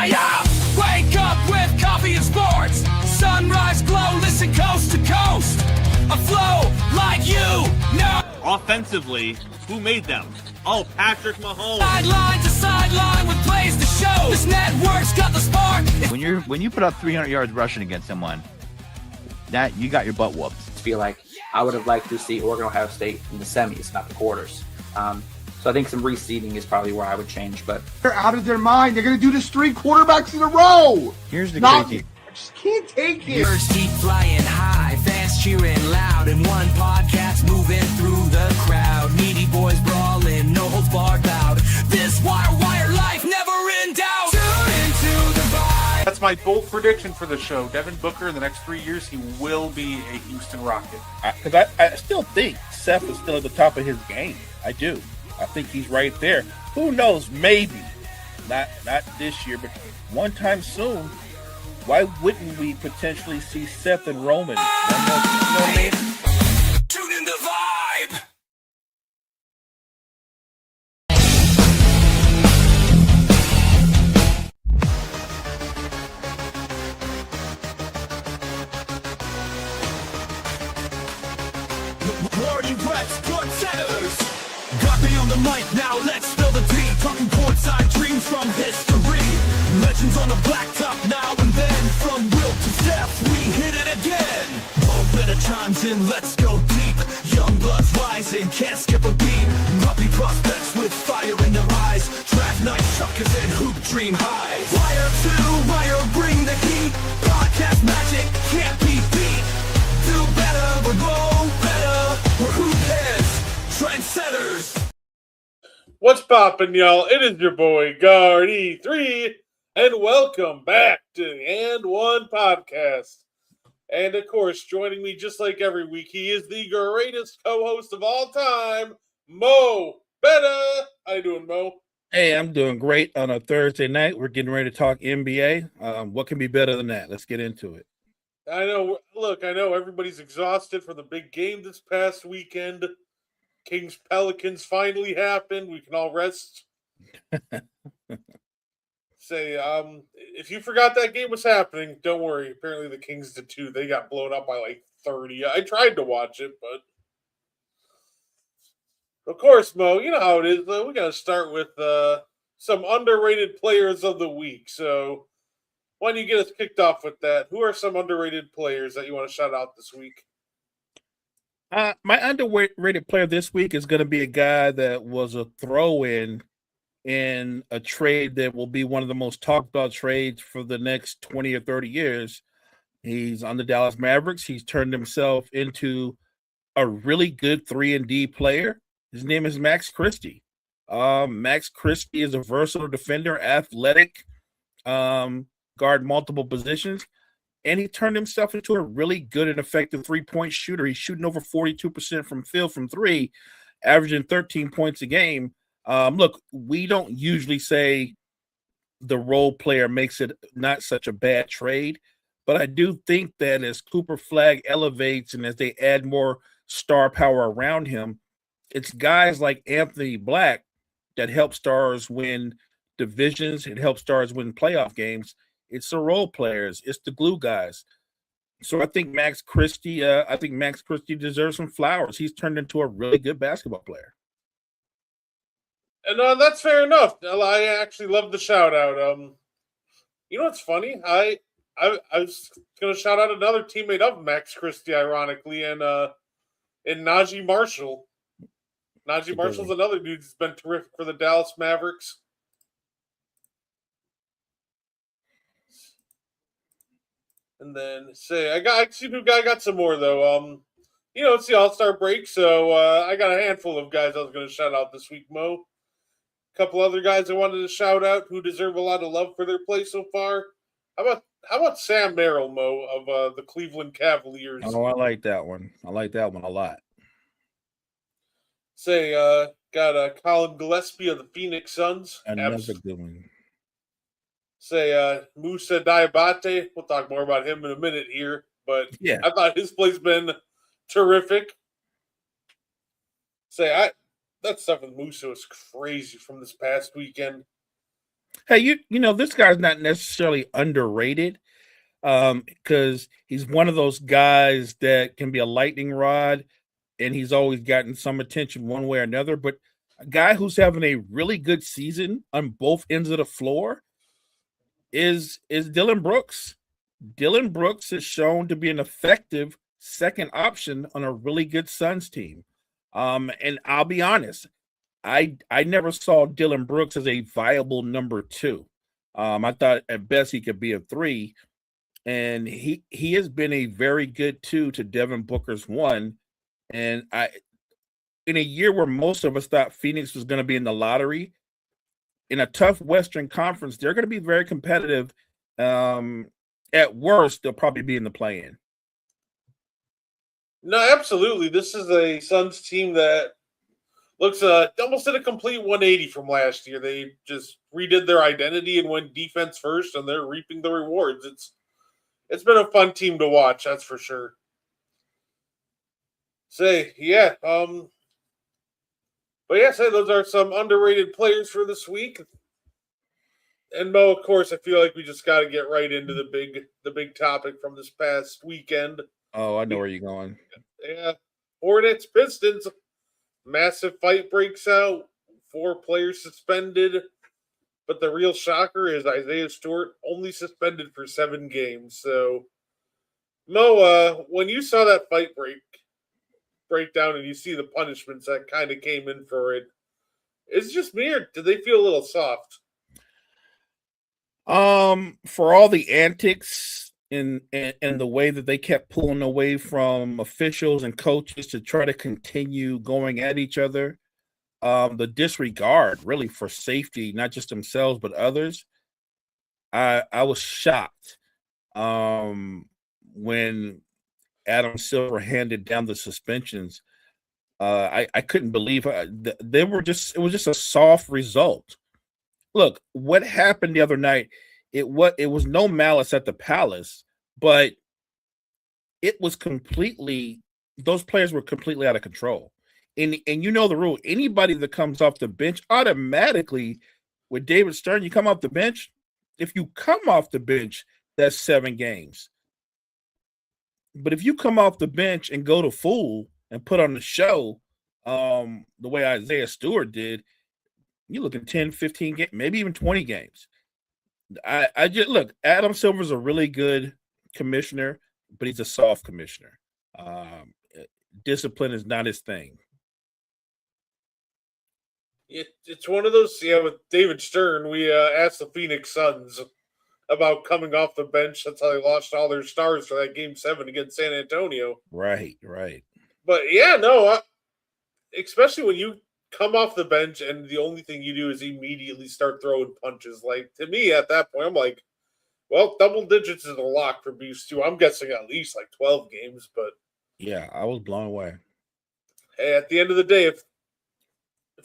Yeah. Wake up with coffee and sports. Sunrise glow, listen coast to coast. A flow like you know. Offensively, who made them? Oh, Patrick Mahomes. Sideline to sideline with plays to show. This network's got the spark. When you put up 300 yards rushing against someone, that you got your butt whooped. I feel like I would have liked to see Oregon Ohio State in the semis, not the quarters. So I think some reseeding is probably where I would change. But they're out of their mind. They're going to do this 3 quarterbacks in a row. Here's the crazy. I just can't take it. Birds keep flying high, fans cheering loud, and one podcast moving through the crowd. Needy boys brawling, no holds barred bout. This wire life never in doubt. Tune into the vibe. That's my bold prediction for the show. Devin Booker in the next 3 years, he will be a Houston Rocket. Because I still think Seth is still at the top of his game. I do. I think he's right there. Who knows? Maybe not this year, but one time soon. Why wouldn't we potentially see Seth and Roman? You know what I mean? Tune in the vibe. Party Reds, good setters. Got me on the mic now, let's spill the tea. Talking courtside dreams from history. Legends on the blacktop now and then. From Will to Steph, we hit it again. Mo better chimes in, let's go deep. Young bloods rising, can't skip a beat. Puppy prospects with fire in their eyes. Draft night suckers and hoop dream highs. Wire to wire, bring the heat. Podcast magic can't be beat. Do better, we're go better. We're hoop heads, trendsetters. What's poppin', y'all? It is your boy, Gardi3, and welcome back to the And One Podcast. And, of course, joining me just like every week, he is the greatest co-host of all time, Mo Better. How you doing, Mo? Hey, I'm doing great on a Thursday night. We're getting ready to talk NBA. What can be better than that? Let's get into it. I know everybody's exhausted from the big game this past weekend. Kings Pelicans finally happened. We can all rest. If you forgot that game was happening, don't worry. Apparently the Kings did too. They got blown up by like 30. I tried to watch it, but of course, Mo, you know how it is. We got to start with some underrated players of the week. So why don't you get us kicked off with that? Who are some underrated players that you want to shout out this week? My underrated player this week is going to be a guy that was a throw-in in a trade that will be one of the most talked about trades for the next 20 or 30 years. He's on the Dallas Mavericks. He's turned himself into a really good 3-and-D player. His name is Max Christie. Max Christie is a versatile defender, athletic, guard multiple positions. And he turned himself into a really good and effective three-point shooter. He's shooting over 42% from field from three, averaging 13 points a game. Look, we don't usually say the role player makes it not such a bad trade, but I do think that as Cooper Flagg elevates and as they add more star power around him, it's guys like Anthony Black that help stars win divisions. It helps stars win playoff games. It's the role players. It's the glue guys. So I think Max Christie deserves some flowers. He's turned into a really good basketball player. And that's fair enough. I actually love the shout out. You know what's funny? I was going to shout out another teammate of Max Christie, ironically, and Najee Marshall. Najee Marshall's another dude who's been terrific for the Dallas Mavericks. And then I got some more though. It's the All-Star break, so I got a handful of guys I was going to shout out this week, Mo. A couple other guys I wanted to shout out who deserve a lot of love for their play so far. How about Sam Merrill, Mo, of the Cleveland Cavaliers? Oh, I like that one. I like that one a lot. Got Colin Gillespie of the Phoenix Suns. Another good one. Musa Diabate. We'll talk more about him in a minute here. but Yeah. I thought his play's been terrific. That stuff with Musa was crazy from this past weekend. Hey, you know, this guy's not necessarily underrated because he's one of those guys that can be a lightning rod, and he's always gotten some attention one way or another. But a guy who's having a really good season on both ends of the floor is Dylan Brooks. Dylan Brooks is shown to be an effective second option on a really good Suns team. And I'll be honest, I never saw Dylan Brooks as a viable number two. I thought at best he could be a three, and he has been a very good two to Devin Booker's one. And in a year where most of us thought Phoenix was going to be in the lottery, in a tough Western Conference, they're going to be very competitive. At worst, they'll probably be in the play-in. No, absolutely. This is a Suns team that looks almost at a complete 180 from last year. They just redid their identity and went defense first, and they're reaping the rewards. It's been a fun team to watch, that's for sure. But those are some underrated players for this week. And Mo, of course, I feel like we just got to get right into the big topic from this past weekend. Oh, I know where you're going. Yeah, Hornets, Pistons, massive fight breaks out. 4 players suspended, but the real shocker is Isaiah Stewart only suspended for 7 games. So, Mo, when you saw that fight breakdown and you see the punishments that kind of came in for it, is it just me or did they feel a little soft? For all the antics and the way that they kept pulling away from officials and coaches to try to continue going at each other, the disregard really for safety, not just themselves but others, I was shocked when Adam Silver handed down the suspensions. I couldn't believe it was just a soft result. Look, what happened the other night, it was no malice at the palace, but it was those players were completely out of control. And you know the rule. Anybody that comes off the bench automatically, with David Stern, you come off the bench. If you come off the bench, that's 7 games. But if you come off the bench and go to full and put on the show the way Isaiah Stewart did, you're looking 10, 15 games, maybe even 20 games. I just look, Adam Silver's a really good commissioner, but he's a soft commissioner. Discipline is not his thing. It's one of those, with David Stern, we asked the Phoenix Suns about coming off the bench. That's how they lost all their stars for that Game 7 against San Antonio. Right. But especially when you come off the bench and the only thing you do is immediately start throwing punches. Like, to me, at that point, I'm like, well, double digits is a lock for Beefs too. I'm guessing at least like 12 games, but yeah, I was blown away. Hey, at the end of the day, if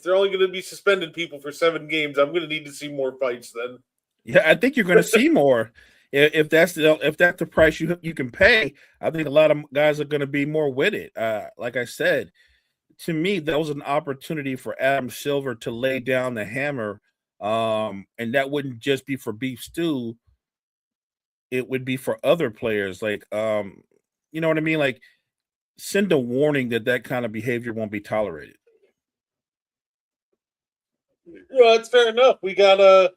they're only going to be suspending people for 7 games, I'm going to need to see more fights then. Yeah, I think you're going to see more. If that's the price you can pay, I think a lot of guys are going to be more with it. Like I said, to me, that was an opportunity for Adam Silver to lay down the hammer, and that wouldn't just be for Beef Stew. It would be for other players. Like, you know what I mean? Like, send a warning that kind of behavior won't be tolerated. Well, that's fair enough. We got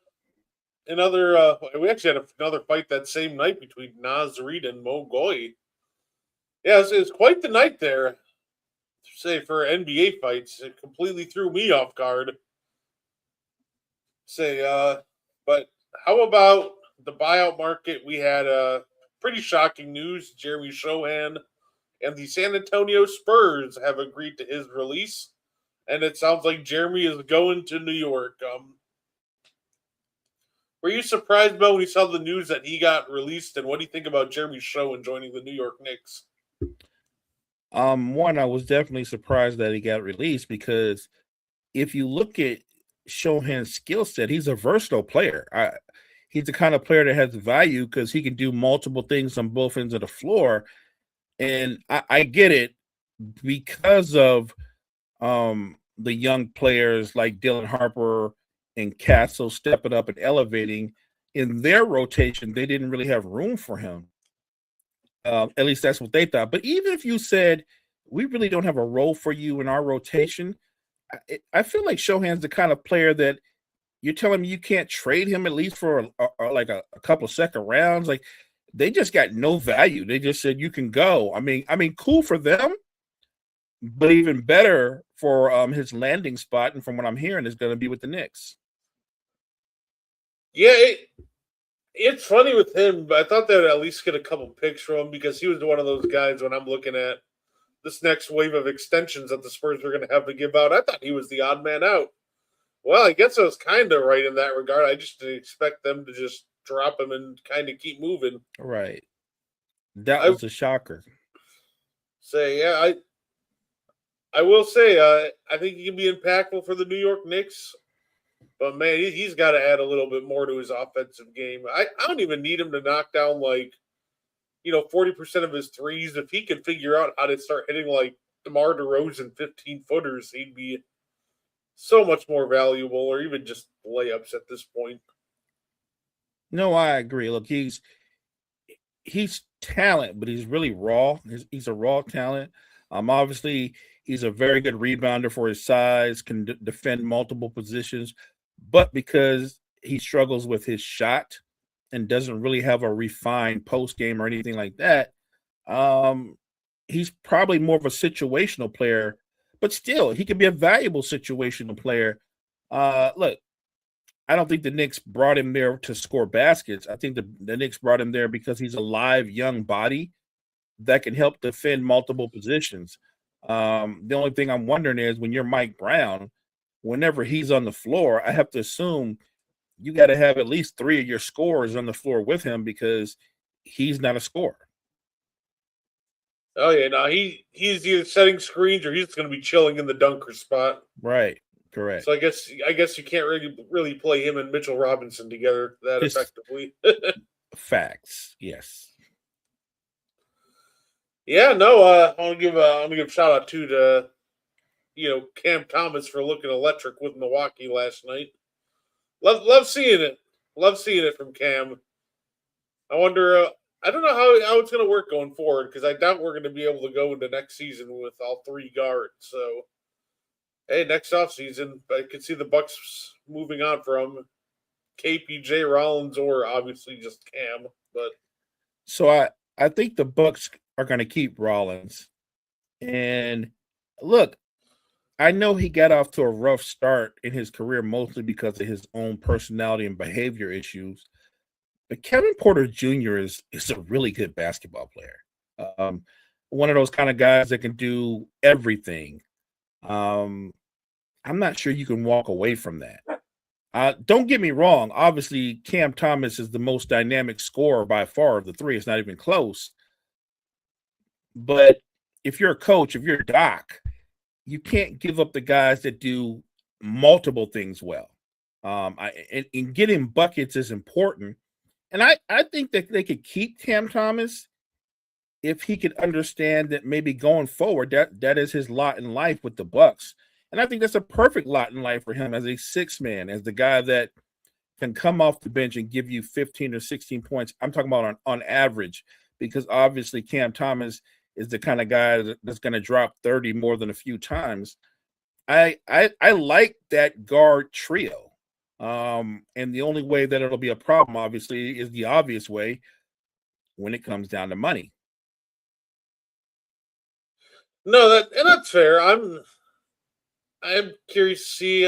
we actually had another fight that same night between Naz Reid and Mo Goy. Yeah, it was quite the night there. Say for NBA fights, it completely threw me off guard. But how about the buyout market? We had pretty shocking news. Jeremy Shohan and the San Antonio Spurs have agreed to his release, and it sounds like Jeremy is going to New York. Were you surprised, Mo, when you saw the news that he got released? And what do you think about Jeremy Shohan joining the New York Knicks? One, I was definitely surprised that he got released because if you look at Shohan's skill set, he's a versatile player. he's the kind of player that has value because he can do multiple things on both ends of the floor. And I get it because of the young players like Dylan Harper and Castle stepping up and elevating. In their rotation, they didn't really have room for him. At least that's what they thought. But even if you said, we really don't have a role for you in our rotation, I feel like Shohan's the kind of player that you're telling me you can't trade him at least for a couple second rounds. Like, they just got no value. They just said you can go. I mean, cool for them, but even better for his landing spot. And from what I'm hearing, is going to be with the Knicks. Yeah, it's funny with him, but I thought they would at least get a couple picks from him because he was one of those guys when I'm looking at this next wave of extensions that the Spurs are going to have to give out. I thought he was the odd man out. Well, I guess I was kind of right in that regard. I just didn't expect them to just drop him and kind of keep moving. Right. That was a shocker. I will say, I think he can be impactful for the New York Knicks. But, man, he's got to add a little bit more to his offensive game. I don't even need him to knock down, 40% of his threes. If he can figure out how to start hitting, DeMar DeRozan 15-footers, he'd be so much more valuable, or even just layups at this point. No, I agree. Look, he's talent, but he's really raw. He's a raw talent. Obviously, he's a very good rebounder for his size, can defend multiple positions, but because he struggles with his shot and doesn't really have a refined post game or anything like that, he's probably more of a situational player, but still, he could be a valuable situational player. Look, I don't think the Knicks brought him there to score baskets. I think the Knicks brought him there because he's a live, young body that can help defend multiple positions. The only thing I'm wondering is when you're Mike Brown, whenever he's on the floor, I have to assume you got to have at least 3 of your scorers on the floor with him because he's not a scorer. Oh, yeah. No, he's either setting screens or he's going to be chilling in the dunker spot. Right. Correct. So I guess you can't really play him and Mitchell Robinson together that effectively. Facts. Yes. Yeah, no, I want to give a shout out to Cam Thomas for looking electric with Milwaukee last night. Love seeing it. Love seeing it from Cam. I wonder. I don't know how it's going to work going forward because I doubt we're going to be able to go into next season with all 3 guards. So, hey, next offseason, I could see the Bucks moving on from KPJ Rollins or obviously just Cam. But so I think the Bucks are going to keep Rollins. And look, I know he got off to a rough start in his career, mostly because of his own personality and behavior issues. But Kevin Porter Jr. is a really good basketball player. One of those kind of guys that can do everything. I'm not sure you can walk away from that. Don't get me wrong. Obviously, Cam Thomas is the most dynamic scorer by far of the 3. It's not even close. But if you're a coach, if you're a doc, you can't give up the guys that do multiple things well. And getting buckets is important. And I think that they could keep Cam Thomas if he could understand that maybe going forward, that is his lot in life with the Bucks. And I think that's a perfect lot in life for him as a 6-man, as the guy that can come off the bench and give you 15 or 16 points. I'm talking about on average, because obviously Cam Thomas is the kind of guy that's going to drop 30 more than a few times. I like that guard trio. And the only way that it'll be a problem, obviously, is the obvious way when it comes down to money. No, that's fair. I'm curious to see.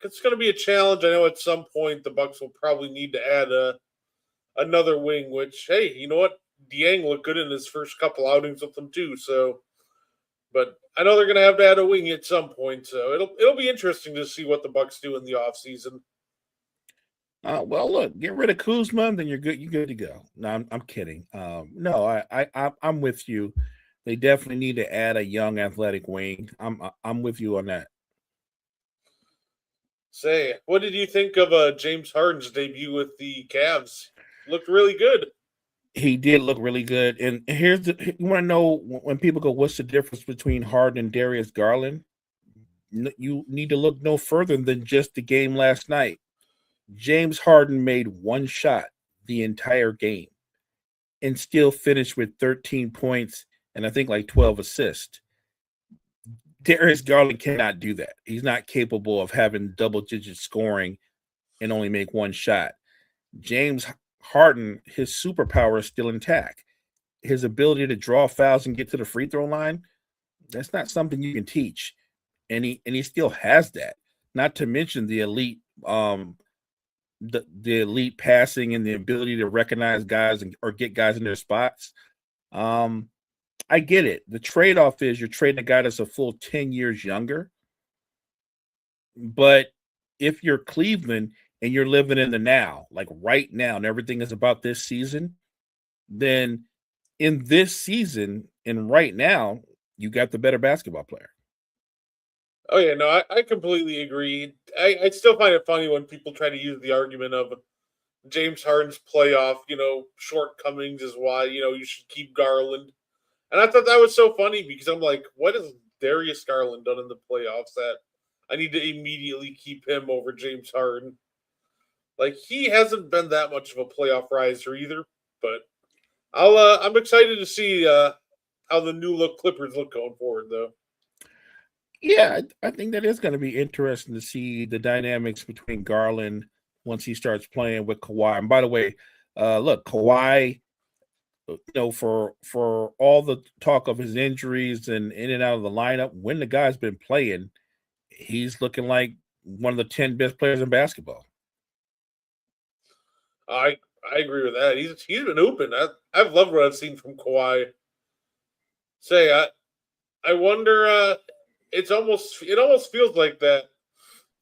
It's going to be a challenge. I know at some point the Bucks will probably need to add another wing. Which, hey, you know what? Dieng looked good in his first couple outings with them too. So, but I know they're going to have to add a wing at some point. So it'll be interesting to see what the Bucks do in the offseason. Well, look, get rid of Kuzma, then you're good. You're good to go. No, I'm kidding. No, I'm with you. They definitely need to add a young athletic wing. I'm with you on that. Say, what did you think of James Harden's debut with the Cavs? Looked really good. He did look really good. And here's the you want to know when people go, what's the difference between Harden and Darius Garland? You need to look no further than just the game last night. James Harden made one shot the entire game and still finished with 13 points and I think like 12 assists. Darius Garland cannot do that. He's not capable of having double digit scoring and only make one shot. James Harden, his superpower is still intact. His ability to draw fouls and get to the free throw line, that's not something you can teach. And he still has that. Not to mention the elite the elite passing and the ability to recognize guys or get guys in their spots. I get it. The trade-off is you're trading a guy that's a full 10 years younger. But if you're Cleveland and you're living in the now, like right now, and everything is about this season, then in this season and right now, you got the better basketball player. Oh yeah, no, I completely agree. I still find it funny when people try to use the argument of James Harden's playoff, shortcomings is why, you should keep Garland. And I thought that was so funny because I'm like, what has Darius Garland done in the playoffs that I need to immediately keep him over James Harden? Like he hasn't been that much of a playoff riser either, but I'm excited to see how the new look Clippers look going forward though. Yeah, I think that is going to be interesting to see the dynamics between Garland once he starts playing with Kawhi. And by the way, look, Kawhi, for all the talk of his injuries and in and out of the lineup, when the guy's been playing, he's looking like one of the 10 best players in basketball. I agree with that. He's been open. I've loved what I've seen from Kawhi. Say I wonder. It almost feels like that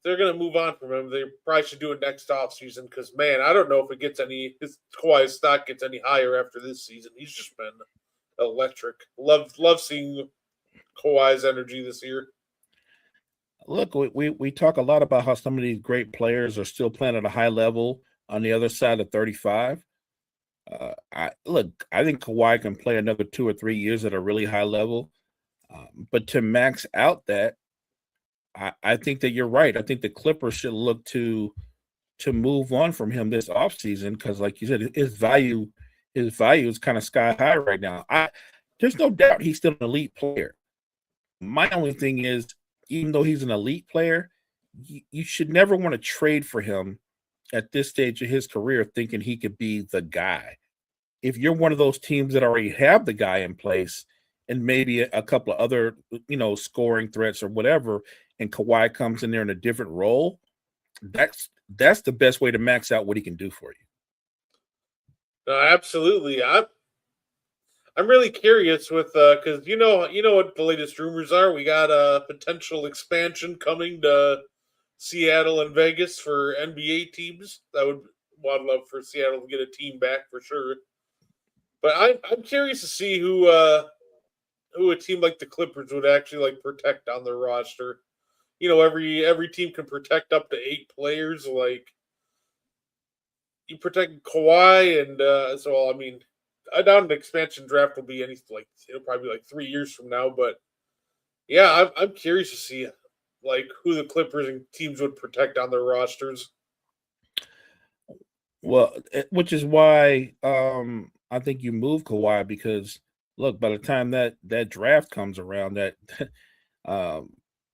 they're gonna move on from him. They probably should do it next offseason because man, I don't know if it gets his Kawhi's stock gets any higher after this season. He's just been electric. Love seeing Kawhi's energy this year. Look, we talk a lot about how some of these great players are still playing at a high level on the other side of 35. I think Kawhi can play another 2 or 3 years at a really high level. But to max out that, I think that you're right. I think the Clippers should look to move on from him this offseason because, like you said, his value is kind of sky high right now. There's no doubt he's still an elite player. My only thing is, even though he's an elite player, you should never want to trade for him at this stage of his career thinking he could be the guy. If you're one of those teams that already have the guy in place and maybe a couple of other, scoring threats or whatever, and Kawhi comes in there in a different role, that's the best way to max out what he can do for you. No, absolutely. I'm really curious with because you know what the latest rumors are. We got a potential expansion coming to Seattle and Vegas for NBA teams. Would love for Seattle to get a team back for sure. But I'm curious to see who a team like the Clippers would actually like protect on their roster. Every team can protect up to 8 players. Like you protect Kawhi, and so I mean, I doubt an expansion draft will be it'll probably be like 3 years from now. But yeah, I'm curious to see like who the Clippers and teams would protect on their rosters. Well, which is why I think you move Kawhi because look, by the time that draft comes around, that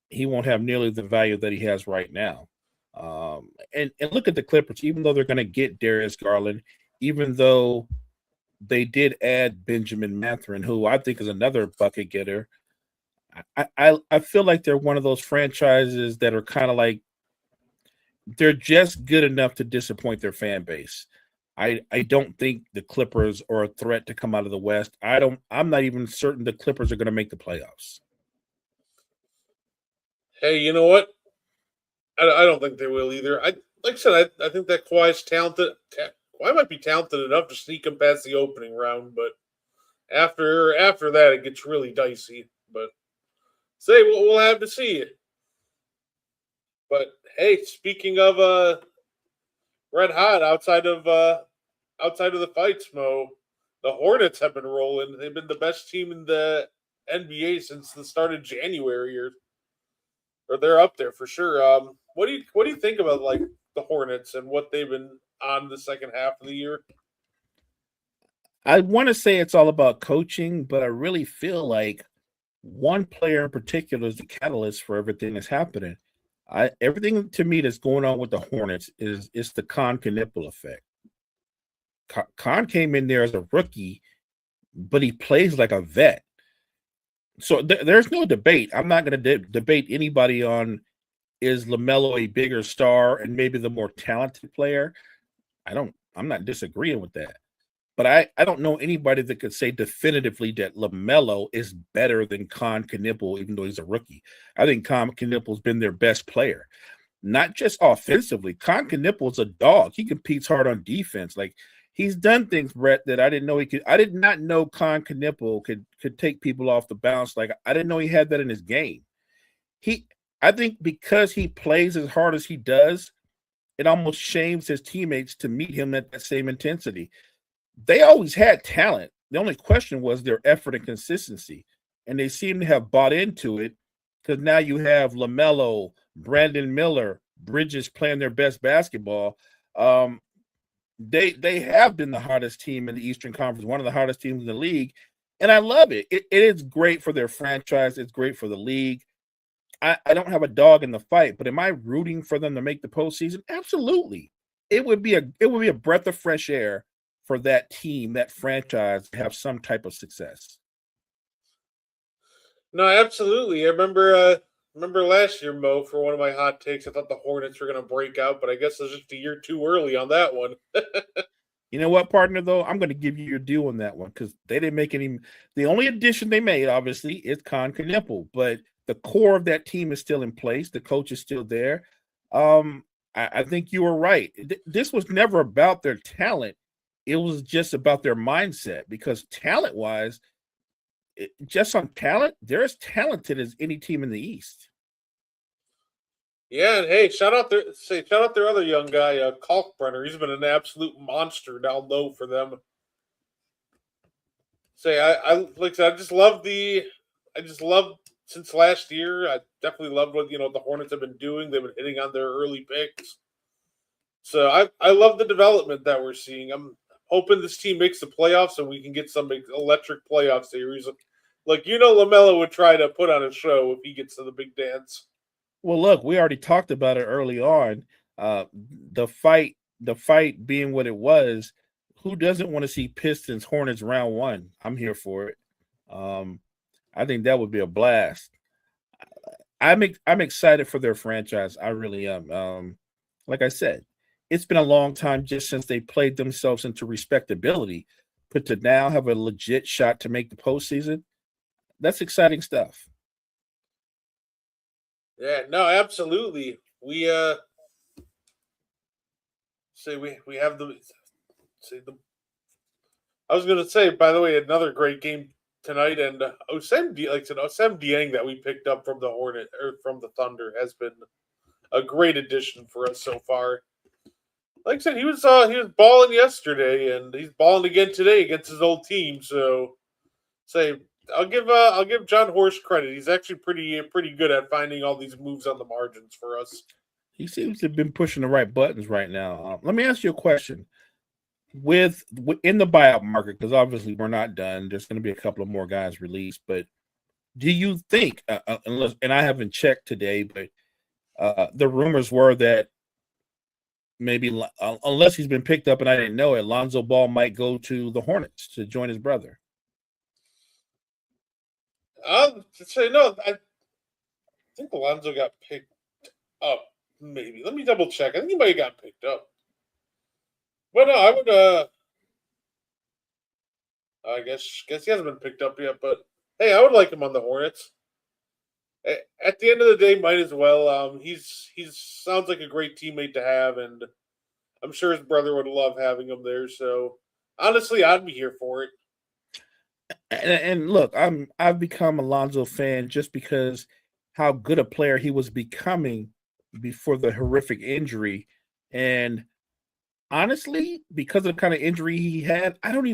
he won't have nearly the value that he has right now. And look at the Clippers, even though they're going to get Darius Garland, even though they did add Benjamin Mathurin, who I think is another bucket getter. I feel like they're one of those franchises that are kind of like they're just good enough to disappoint their fan base. I don't think the Clippers are a threat to come out of the West. I'm not even certain the Clippers are going to make the playoffs. Hey, you know what? I don't think they will either. Like I said, I think that Kawhi's talented. Kawhi might be talented enough to sneak him past the opening round, but after that, it gets really dicey. But we'll have to see. But hey, speaking of red hot outside of the fights, Mo, the Hornets have been rolling. They've been the best team in the NBA since the start of January, or they're up there for sure. What do you think about like the Hornets and what they've been on the second half of the year? I want to say it's all about coaching, but I really feel like one player in particular is the catalyst for everything that's happening. Everything to me that's going on with the Hornets is the Con Knipple effect. Con came in there as a rookie, but he plays like a vet. So there's no debate. I'm not going to debate anybody on is LaMelo a bigger star and maybe the more talented player. I'm not disagreeing with that. But I don't know anybody that could say definitively that LaMelo is better than Con Knipple, even though he's a rookie. I think Con Knipple's been their best player. Not just offensively. Con Knipple's a dog. He competes hard on defense. Like, he's done things, Brett, that I didn't know he could. I did not know Con Knipple could take people off the bounce. Like, I didn't know he had that in his game. I think because he plays as hard as he does, it almost shames his teammates to meet him at that same intensity. They always had talent. The only question was their effort and consistency. And they seem to have bought into it because now you have LaMelo, Brandon Miller, Bridges playing their best basketball. They have been the hottest team in the Eastern Conference, one of the hottest teams in the league. And I love it. It is great for their franchise. It's great for the league. I don't have a dog in the fight, but am I rooting for them to make the postseason? Absolutely. It would be a breath of fresh air for that team, that franchise, to have some type of success. No, absolutely. I remember last year, Mo, for one of my hot takes. I thought the Hornets were going to break out, but I guess it's just a year too early on that one. You know what, partner, though? I'm going to give you your due on that one because they didn't make any. The only addition they made, obviously, is Con Knipple, but the core of that team is still in place. The coach is still there. I think you were right. This was never about their talent. It was just about their mindset because talent-wise, just on talent, they're as talented as any team in the East. Yeah, and hey, shout out their other young guy, Kalkbrenner. He's been an absolute monster down low for them. Like I said, I just love since last year. I definitely love what the Hornets have been doing. They've been hitting on their early picks. So I love the development that we're seeing. I'm hoping this team makes the playoffs and we can get some electric playoff series. Like, LaMelo would try to put on a show if he gets to the big dance. Well, look, we already talked about it early on. The fight being what it was, who doesn't want to see Pistons Hornets round one? I'm here for it. I think that would be a blast. I'm excited for their franchise. I really am. Like I said, it's been a long time just since they played themselves into respectability, but to now have a legit shot to make the postseason, that's exciting stuff. Yeah, no, absolutely. We have the I was gonna say, by the way, another great game tonight, and Osem Dieng that we picked up from the Thunder has been a great addition for us so far. Like I said, he was balling yesterday, and he's balling again today against his old team. So, I'll give John Horst credit. He's actually pretty good at finding all these moves on the margins for us. He seems to have been pushing the right buttons right now. Let me ask you a question. In the buyout market, because obviously we're not done. There's going to be a couple of more guys released, but do you think, and I haven't checked today, but the rumors were that maybe unless he's been picked up and I didn't know it, Lonzo Ball might go to the Hornets to join his brother. I'll say no. I think Alonzo got picked up. Maybe. Let me double check. I think he might have got picked up. But no, I would. I guess he hasn't been picked up yet. But hey, I would like him on the Hornets. At the end of the day, might as well. He's sounds like a great teammate to have, and I'm sure his brother would love having him there. So honestly, I'd be here for it. And look, I've become a Lonzo fan just because how good a player he was becoming before the horrific injury. And honestly, because of the kind of injury he had, I don't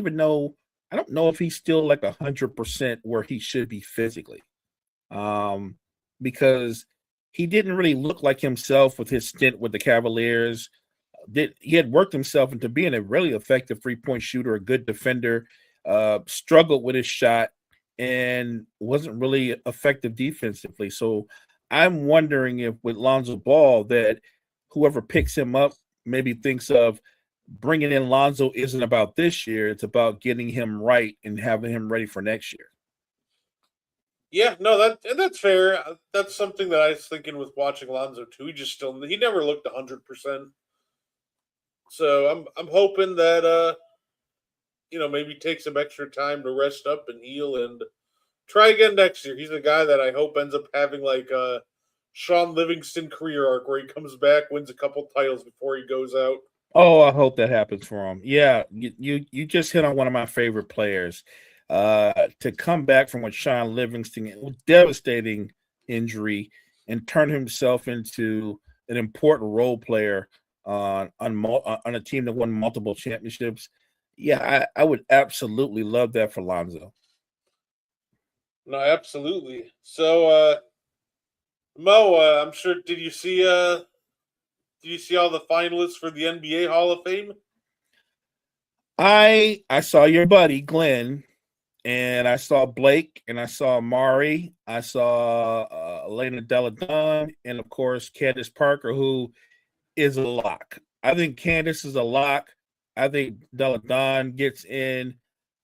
know if he's still like 100% where he should be physically. Because he didn't really look like himself with his stint with the Cavaliers. He had worked himself into being a really effective 3-point shooter, a good defender, struggled with his shot, and wasn't really effective defensively. So I'm wondering if with Lonzo Ball that whoever picks him up maybe thinks of bringing in Lonzo isn't about this year. It's about getting him right and having him ready for next year. Yeah, no, that's fair. That's something that I was thinking with watching Lonzo too. He never looked 100%. So I'm hoping that maybe take some extra time to rest up and heal and try again next year. He's a guy that I hope ends up having like a Sean Livingston career arc where he comes back, wins a couple titles before he goes out. Oh, I hope that happens for him. Yeah, you just hit on one of my favorite players. To come back from what Sean Livingston, devastating injury, and turn himself into an important role player on a team that won multiple championships. Yeah, I would absolutely love that for Lonzo. No, absolutely. So, Mo, I'm sure. Did you see all the finalists for the NBA Hall of Fame? I saw your buddy Glenn, and I saw Blake, and I saw Mari, I saw Elena Deladon, and of course Candace Parker, who is a lock. I think Candace is a lock. I think Deladon gets in.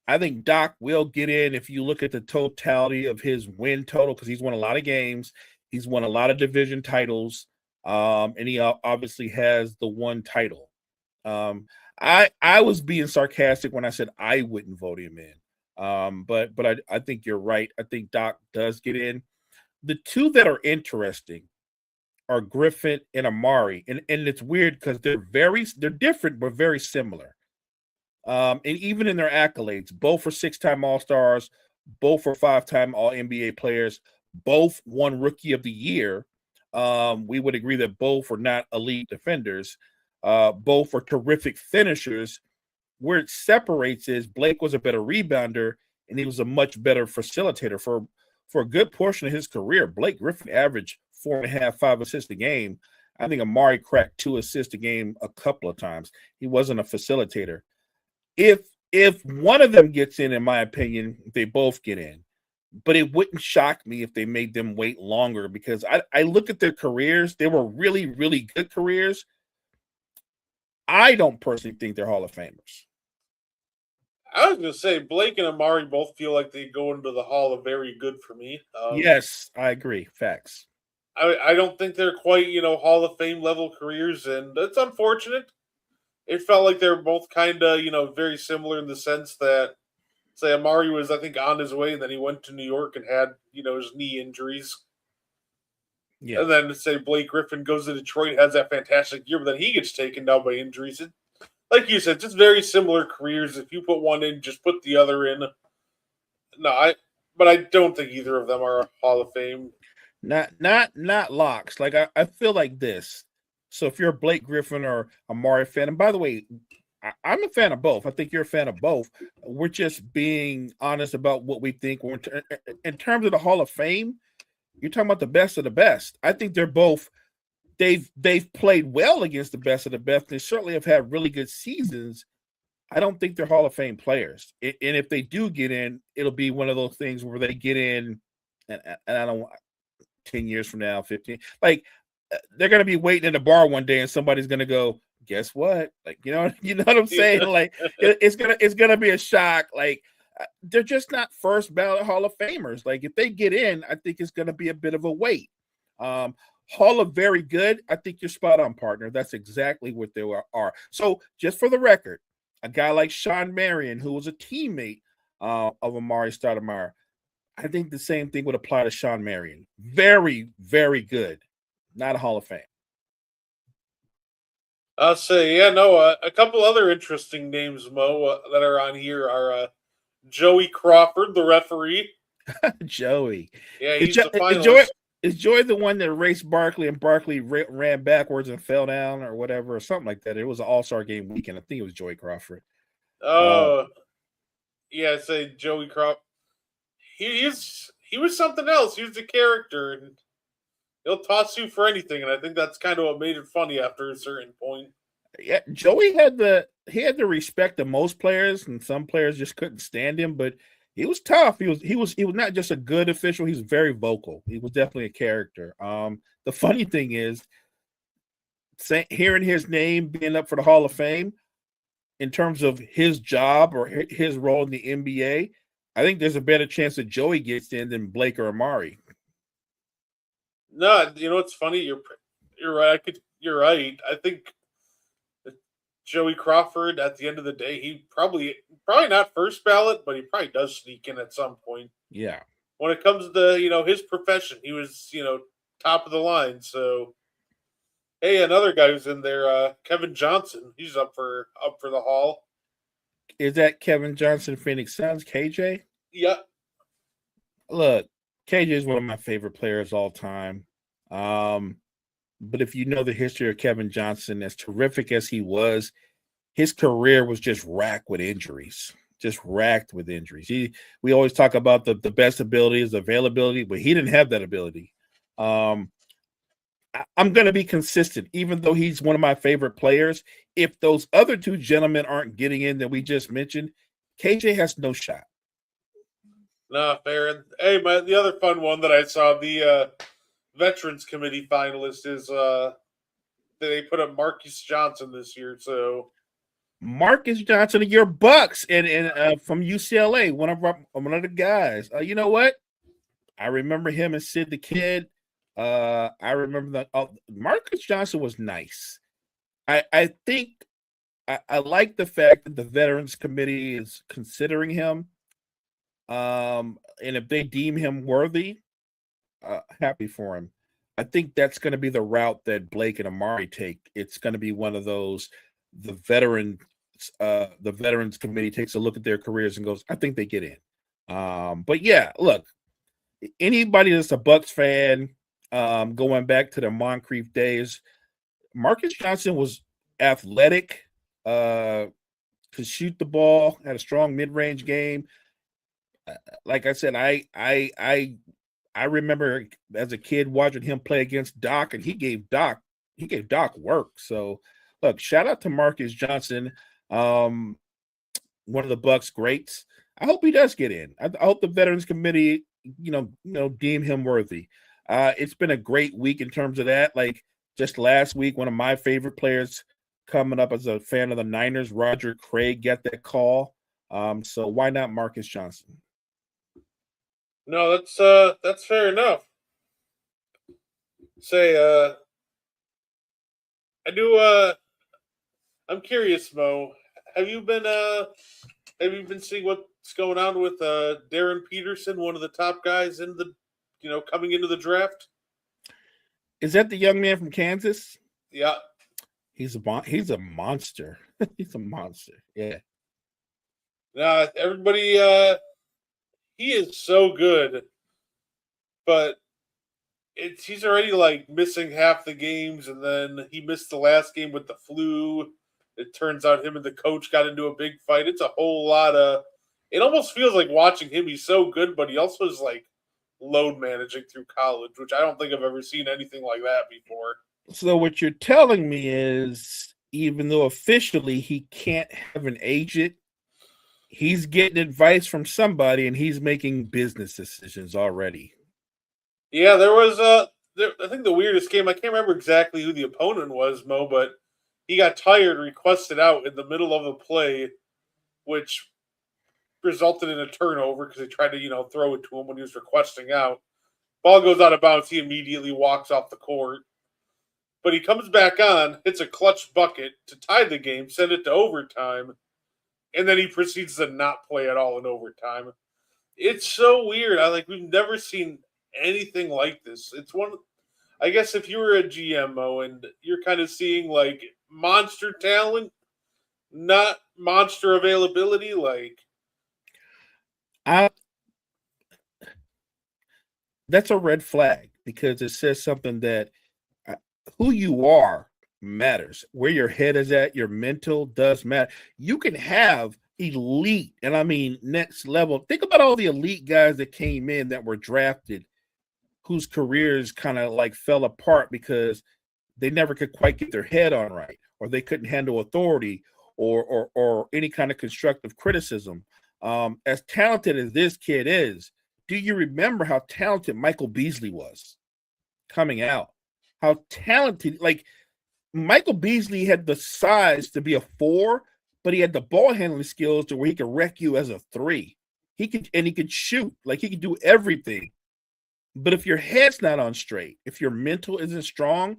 I think Doc will get in if you look at the totality of his win total, because he's won a lot of games. He's won a lot of division titles, and he obviously has the one title. I was being sarcastic when I said I wouldn't vote him in. But I think you're right. I think Doc does get in. The two that are interesting are Griffin and Amari, and it's weird because they're different but very similar. And even in their accolades, both are 6-time All-Stars, both are 5-time All-NBA players, both won Rookie of the Year. We would agree that both are not elite defenders. Both are terrific finishers. Where it separates is Blake was a better rebounder and he was a much better facilitator. For a good portion of his career, Blake Griffin averaged 4.5, 5 assists a game. I think Amari cracked 2 assists a game a couple of times. He wasn't a facilitator. If one of them gets in my opinion, they both get in. But it wouldn't shock me if they made them wait longer, because I look at their careers. They were really, really good careers. I don't personally think they're Hall of Famers. I was going to say Blake and Amari both feel like they go into the Hall of Very Good for me. Yes, I agree. Facts. I don't think they're quite, Hall of Fame level careers, and that's unfortunate. It felt like they were both kind of, very similar in the sense that, say, Amari was, I think, on his way, and then he went to New York and had, his knee injuries. Yeah. And then, say, Blake Griffin goes to Detroit, has that fantastic year, but then he gets taken down by injuries. And like you said, just very similar careers. If you put one in, just put the other in. But I don't think either of them are Hall of Fame. Not locks. Like I feel like this. So if you're a Blake Griffin or Amari fan, and by the way, I'm a fan of both. I think you're a fan of both. We're just being honest about what we think. In terms of the Hall of Fame, you're talking about the best of the best. I think they're both. They've played well against the best of the best. They certainly have had really good seasons. I don't think they're Hall of Fame players. And if they do get in, it'll be one of those things where they get in, and I don't want 10 years from now, 15. Like, they're going to be waiting in the bar one day and somebody's going to go, guess what? Like, you know what I'm saying? Like, it's going to be a shock. Like, they're just not first ballot Hall of Famers. Like, if they get in, I think it's going to be a bit of a wait. Hall of Very Good, I think you're spot on, partner. That's exactly what they are. So just for the record, a guy like Sean Marion, who was a teammate of Amari Stoudemire, I think the same thing would apply to Sean Marion. Very, very good. Not a Hall of Fame. I'll say, a couple other interesting names, Mo, that are on here are Joey Crawford, the referee. Joey. Yeah, he's the finalist. Is Joey the one that raced Barkley and Barkley ran backwards and fell down or whatever, or something like that? It was an All-Star game weekend. I think it was Joey Crawford. Oh, yeah, say Joey Crop. He was something else. He was a character, and he'll toss you for anything. And I think that's kind of what made it funny after a certain point. Yeah, Joey had the respect of most players, and some players just couldn't stand him. But he was tough. He was not just a good official. He was very vocal. He was definitely a character. The funny thing is, hearing his name being up for the Hall of Fame, in terms of his job or his role in the NBA, I think there's a better chance that Joey gets in than Blake or Amari. No, you know what's funny? You're right. You're right. I think Joey Crawford, at the end of the day, he probably not first ballot, but he probably does sneak in at some point. Yeah. When it comes to his profession, he was top of the line. So, hey, another guy who's in there, Kevin Johnson. He's up for the Hall. Is that Kevin Johnson, Phoenix Suns, KJ? Yeah. Look, KJ is one of my favorite players all time. But if you know the history of Kevin Johnson, as terrific as he was, his career was just racked with injuries. We always talk about the best ability is availability, but he didn't have that ability. I'm going to be consistent, even though he's one of my favorite players. If those other two gentlemen aren't getting in that we just mentioned, KJ has no shot. Nah, fair. Hey, the other fun one that I saw, the Veterans Committee finalist is they put up Marcus Johnson this year. So Marcus Johnson of your Bucks and from UCLA, one of the guys. You know what? I remember him and Sid the Kid. I remember that Marcus Johnson was nice. I think I like the fact that the Veterans Committee is considering him. And if they deem him worthy, happy for him. I think that's going to be the route that Blake and Amari take. It's going to be one of those, the Veterans Committee takes a look at their careers and goes, I think they get in. But yeah, look, anybody that's a Bucks fan, going back to the Moncrief days, Marcus Johnson was athletic, could shoot the ball, had a strong mid-range game. Like I said, I remember as a kid watching him play against Doc, and he gave Doc work. So look, shout out to Marcus Johnson, one of the Bucks greats. I hope he does get in. I hope the Veterans Committee, deem him worthy. It's been a great week in terms of that. Like just last week, one of my favorite players coming up as a fan of the Niners, Roger Craig, got that call. So why not Marcus Johnson? no, that's fair enough. Say, I do. I'm curious, Mo. Have you been seeing what's going on with Darren Peterson, one of the top guys in the, coming into the draft? Is that the young man from Kansas? Yeah. He's a monster. He's a monster. Yeah. Everybody. He is so good, but he's already like missing half the games, and then he missed the last game with the flu. It turns out him and the coach got into a big fight. It's a whole lot of. It almost feels like watching him. He's so good, but he also is like load managing through college, which I don't think I've ever seen anything like that before. So what you're telling me is, even though officially he can't have an agent, he's getting advice from somebody, and he's making business decisions already. Yeah, there was I think the weirdest game. I can't remember exactly who the opponent was, Mo, but he got tired, requested out in the middle of the play, which resulted in a turnover because they tried to throw it to him when he was requesting out. Ball goes out of bounds. He immediately walks off the court, but he comes back on, hits a clutch bucket to tie the game, send it to overtime. And then he proceeds to not play at all in overtime. It's so weird. We've never seen anything like this. It's I guess if you were a GMO and you're kind of seeing like monster talent, not monster availability, that's a red flag. because it says something that who you are matters. Where your head is at, your mental does matter. You can have elite, and I mean next level. Think about all the elite guys that came in that were drafted, whose careers kind of like fell apart because they never could quite get their head on right, or they couldn't handle authority or any kind of constructive criticism. As talented as this kid is, do you remember how talented Michael Beasley was coming out? How talented, like Michael Beasley had the size to be a 4, but he had the ball handling skills to where he could wreck you as a 3. He could shoot, like he could do everything. But if your head's not on straight, if your mental isn't strong,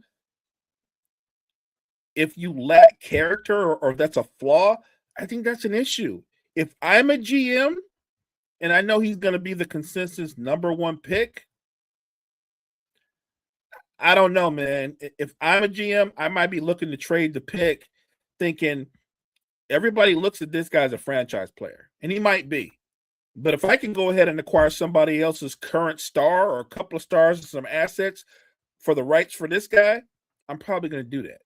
if you lack character or that's a flaw, I think that's an issue. If I'm a GM and I know he's going to be the consensus number 1 pick, I don't know, man. If I'm a GM, I might be looking to trade the pick, thinking everybody looks at this guy as a franchise player, and he might be. But if I can go ahead and acquire somebody else's current star or a couple of stars and some assets for the rights for this guy, I'm probably going to do that.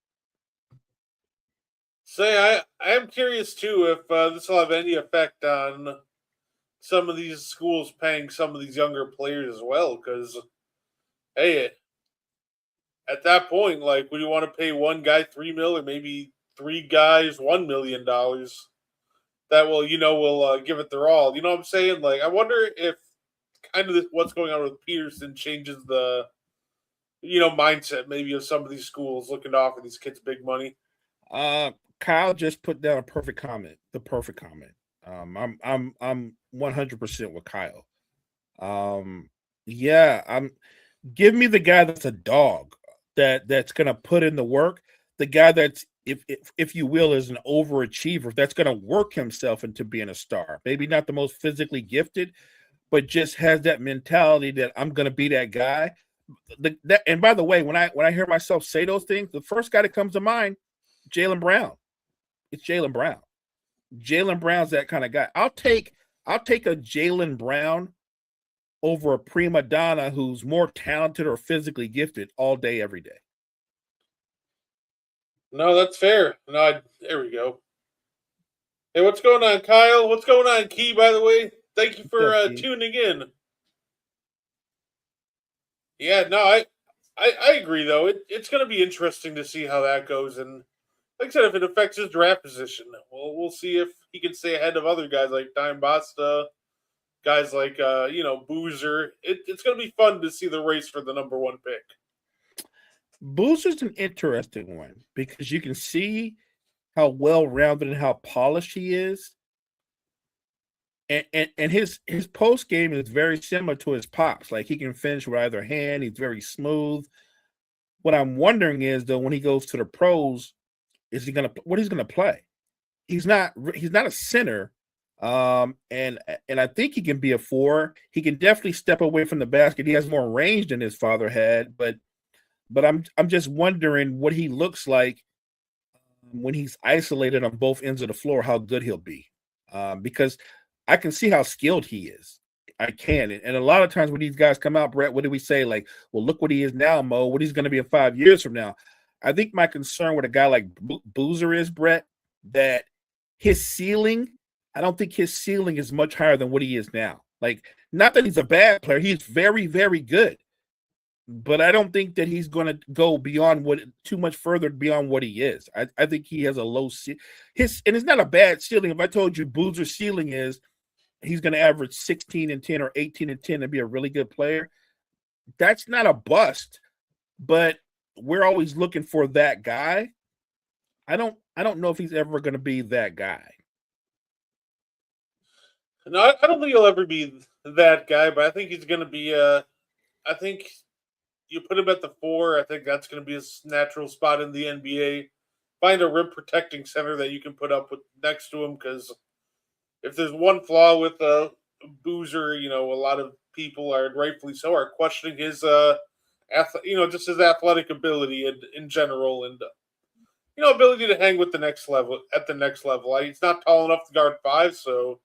Say, I am curious too if this will have any effect on some of these schools paying some of these younger players as well. Because, hey, at that point, like, would you want to pay one guy $3 million or maybe 3 guys $1 million? That will give it their all. You know what I'm saying? Like, I wonder if kind of what's going on with Peterson changes the mindset maybe of some of these schools looking to offer these kids big money. Kyle just put down a perfect comment. The perfect comment. I'm 100% with Kyle. Give me the guy that's a dog that's gonna put in the work. The guy that's if you will is an overachiever that's gonna work himself into being a star. Maybe not the most physically gifted, but just has that mentality that I'm gonna be that guy. And by the way, when I hear myself say those things, the first guy that comes to mind, Jaylen Brown. It's Jaylen Brown. Jaylen Brown's that kind of guy. I'll take a Jaylen Brown over a prima donna who's more talented or physically gifted all day, every day. No, that's fair. No, there we go. Hey, what's going on, Kyle? What's going on, Key? By the way, thank you for tuning in. Yeah, no, I agree though. It's going to be interesting to see how that goes, and like I said, if it affects his draft position, we'll see if he can stay ahead of other guys like Dime Basta, guys like Boozer. It's going to be fun to see the race for the number 1 pick. Boozer's an interesting one because you can see how well-rounded and how polished he is. And his post game is very similar to his pops. Like he can finish with either hand. He's very smooth. What I'm wondering is though, when he goes to the pros, what he's gonna play? He's not a center. And I think he can be a 4. He can definitely step away from the basket. He has more range than his father had, but I'm just wondering what he looks like when he's isolated on both ends of the floor, how good he'll be. Because I can see how skilled he is. I can. And a lot of times when these guys come out, Brett, what do we say? Like, well, look what he is now, Mo, what he's going to be in 5 years from now. I think my concern with a guy like Boozer is, Brett, that his ceiling, I don't think his ceiling is much higher than what he is now. Like, not that he's a bad player. He's very, very good. But I don't think that he's going to go too much further beyond what he is. I think he has a low ceiling. And it's not a bad ceiling. If I told you Boozer's ceiling is he's going to average 16 and 10 or 18 and 10 and be a really good player, that's not a bust. But we're always looking for that guy. I don't know if he's ever going to be that guy. No, I don't think he'll ever be that guy, but I think he's going to be I think you put him at the 4. I think that's going to be his natural spot in the NBA. Find a rim protecting center that you can put up with next to him, because if there's one flaw with Boozer, a lot of people are, rightfully so, are questioning his just his athletic ability in general, and ability to hang with the next level at the next level. He's not tall enough to guard 5, so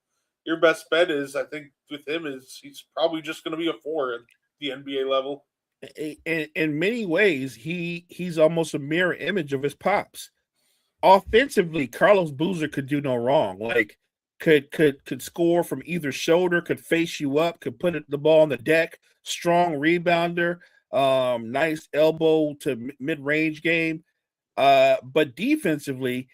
your best bet is, I think, with him is he's probably just going to be a 4 at the NBA level. in many ways, he's almost a mirror image of his pops. Offensively, Carlos Boozer could do no wrong. Like could score from either shoulder, could face you up, could put the ball on the deck. Strong rebounder, nice elbow to mid range game. But defensively,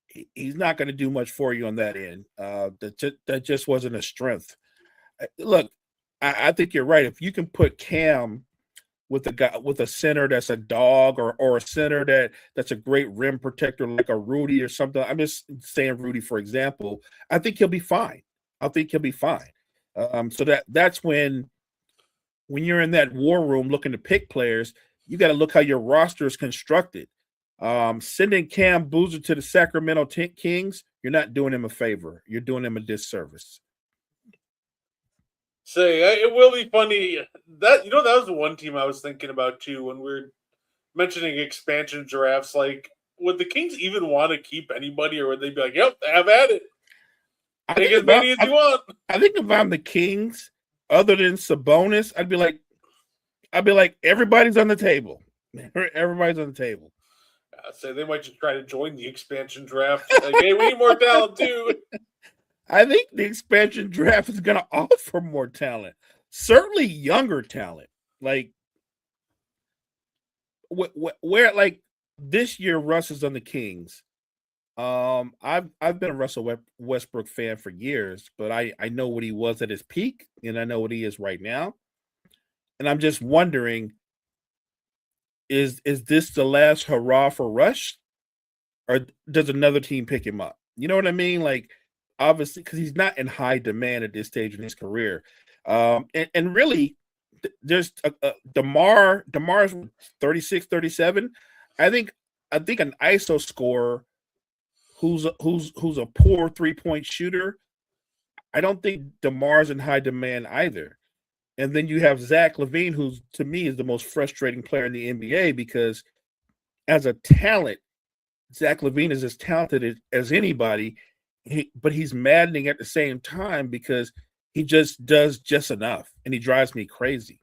he's not going to do much for you on that end. That just wasn't a strength. Look, I think you're right. If you can put Cam with a center that's a dog, or a center that's a great rim protector like a Rudy or something. I'm just saying Rudy for example. I think he'll be fine. So that's when you're in that war room looking to pick players, you got to look how your roster is constructed. Sending Cam Boozer to the Sacramento Kings, you're not doing him a favor. You're doing him a disservice. It will be funny that that was the one team I was thinking about too when we were mentioning expansion drafts. Like, would the Kings even want to keep anybody, or would they be like, "Yep, have at it, take as many as you want"? I think if I'm the Kings, other than Sabonis, I'd be like, everybody's on the table. Everybody's on the table. I'd say they might just try to join the expansion draft. Like, hey, we need more talent too. I think the expansion draft is going to offer more talent, certainly younger talent. Like where like this year, Russ is on the Kings. I've been a Russell Westbrook fan for years, but I know what he was at his peak, and I know what he is right now. And I'm just wondering, is this the last hurrah for Russ, or does another team pick him up? You know what I mean? Like, obviously, because he's not in high demand at this stage in his career. And really, there's DeMar's 36, 37. I think an ISO scorer who's a poor 3-point shooter, I don't think DeMar's in high demand either. And then you have Zach LaVine, who's to me is the most frustrating player in the NBA, because as a talent, Zach LaVine is as talented as anybody. But he's maddening at the same time because he just does just enough, and he drives me crazy.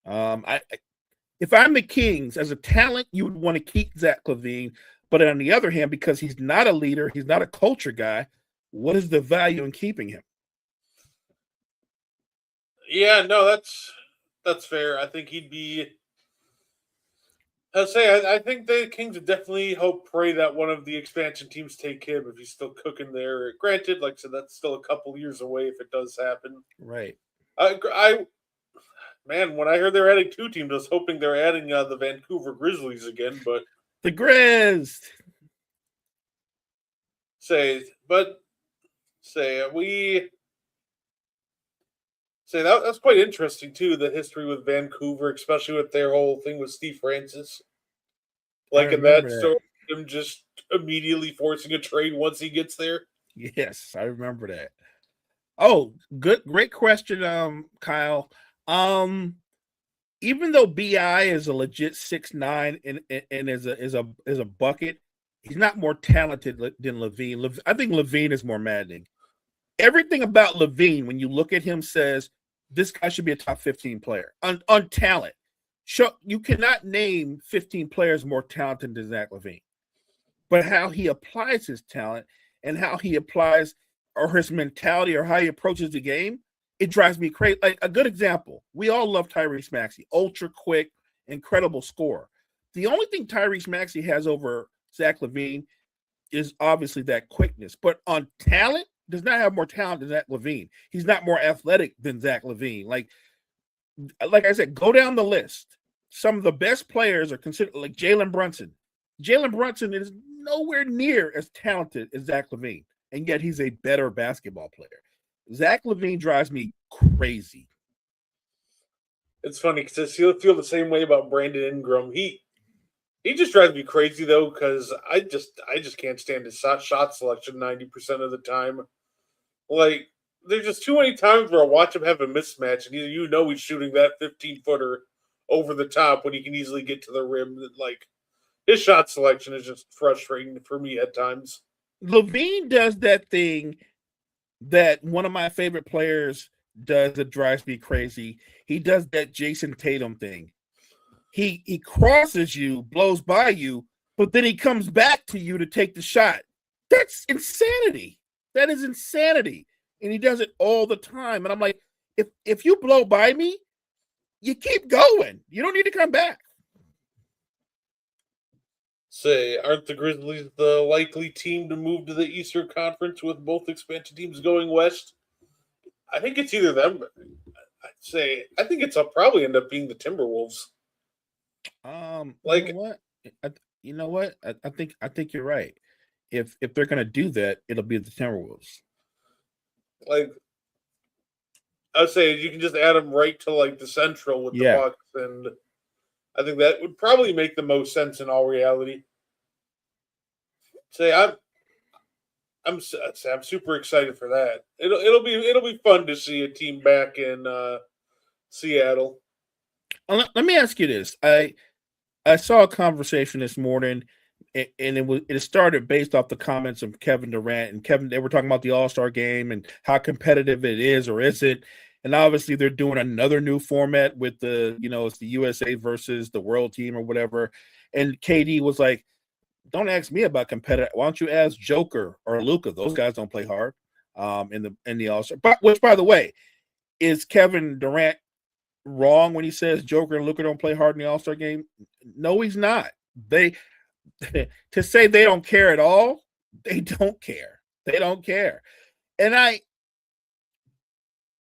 If I'm the Kings, as a talent, you would want to keep Zach LaVine, but on the other hand, because he's not a leader, he's not a culture guy, what is the value in keeping him? Yeah, no, that's fair. I think he'd be. I think the Kings would definitely pray that one of the expansion teams take him if he's still cooking there. Granted, like I said, that's still a couple years away if it does happen. Right. Man, when I heard they're adding 2 teams, I was hoping they're adding the Vancouver Grizzlies again, but the Grizz. That's quite interesting too. The history with Vancouver, especially with their whole thing with Steve Francis, like in that story, him just immediately forcing a trade once he gets there. Yes, I remember that. Oh, great question, Kyle. Even though BI is a legit 6'9" and is a bucket, he's not more talented than LaVine. I think LaVine is more maddening. Everything about LaVine, when you look at him, says this guy should be a top 15 player on talent. You cannot name 15 players more talented than Zach LaVine. But how he applies his talent and how he applies, or his mentality, or how he approaches the game, it drives me crazy. Like, a good example, we all love Tyrese Maxey, ultra quick, incredible scorer. The only thing Tyrese Maxey has over Zach LaVine is obviously that quickness. But on talent, does not have more talent than Zach LaVine. He's not more athletic than Zach LaVine. Like I said, go down the list. Some of the best players are considered, like Jalen Brunson. Jalen Brunson is nowhere near as talented as Zach LaVine, and yet he's a better basketball player. Zach LaVine drives me crazy. It's funny because I feel the same way about Brandon Ingram. He just drives me crazy though, because I just can't stand his shot selection 90% of the time. Like, there's just too many times where I watch him have a mismatch, and he's shooting that 15-footer over the top when he can easily get to the rim. Like, his shot selection is just frustrating for me at times. LaVine does that thing that one of my favorite players does that drives me crazy. He does that Jason Tatum thing. He crosses you, blows by you, but then he comes back to you to take the shot. That's insanity. That is insanity. And he does it all the time. And I'm like, if you blow by me, you keep going. You don't need to come back. Say, aren't the Grizzlies the likely team to move to the Eastern Conference with both expansion teams going west? I think it's either them. I think it's probably end up being the Timberwolves. Like, you know what? I think you're right. If they're gonna do that, it'll be the Timberwolves. Like, I'd say you can just add them right to like the Central with the Bucks, and I think that would probably make the most sense in all reality. Say, I'm super excited for that. It'll be fun to see a team back in Seattle. Let me ask you this: I saw a conversation this morning, and it started based off the comments of Kevin Durant and Kevin. They were talking about the All-Star game and how competitive it is or isn't. And obviously, they're doing another new format with it's the USA versus the World Team or whatever. And KD was like, "Don't ask me about competitive. Why don't you ask Joker or Luka? Those guys don't play hard in the All-Star." But which, by the way, is Kevin Durant wrong when he says Joker and Luka don't play hard in the All-Star game? No, he's not. They to say they don't care at all, they don't care. They don't care. And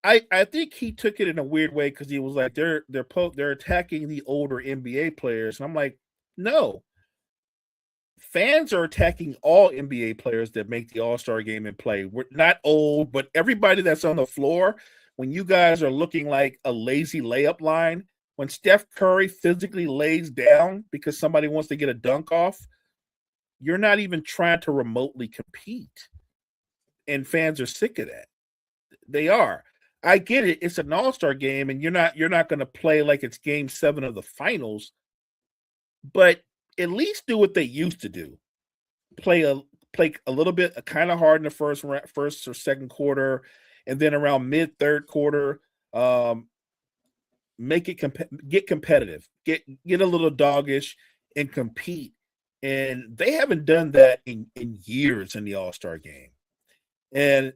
I think he took it in a weird way because he was like they're attacking the older NBA players, and I'm like, no. Fans are attacking all NBA players that make the All-Star game and play. We're not old, but everybody that's on the floor. When you guys are looking like a lazy layup line, when Steph Curry physically lays down because somebody wants to get a dunk off, you're not even trying to remotely compete. And fans are sick of that. They are. I get it. It's an All-Star game, and you're not going to play like it's Game 7 of the finals, but at least do what they used to do. Play a little bit kind of hard in the first or second quarter, and then around mid third quarter, make it get competitive, get a little doggish and compete. And they haven't done that in years in the All-Star game. And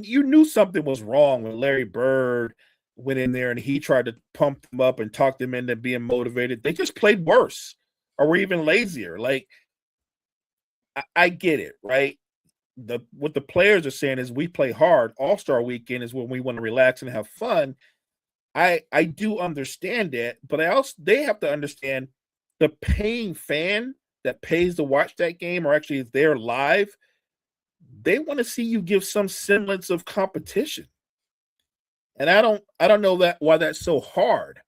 you knew something was wrong when Larry Bird went in there and he tried to pump them up and talk them into being motivated. They just played worse or were even lazier. Like, I get it, right? What the players are saying is we play hard. All-Star weekend is when we want to relax and have fun. I do understand that, but they have to understand the paying fan that pays to watch that game or actually is there live. They want to see you give some semblance of competition. And I don't know why that's so hard.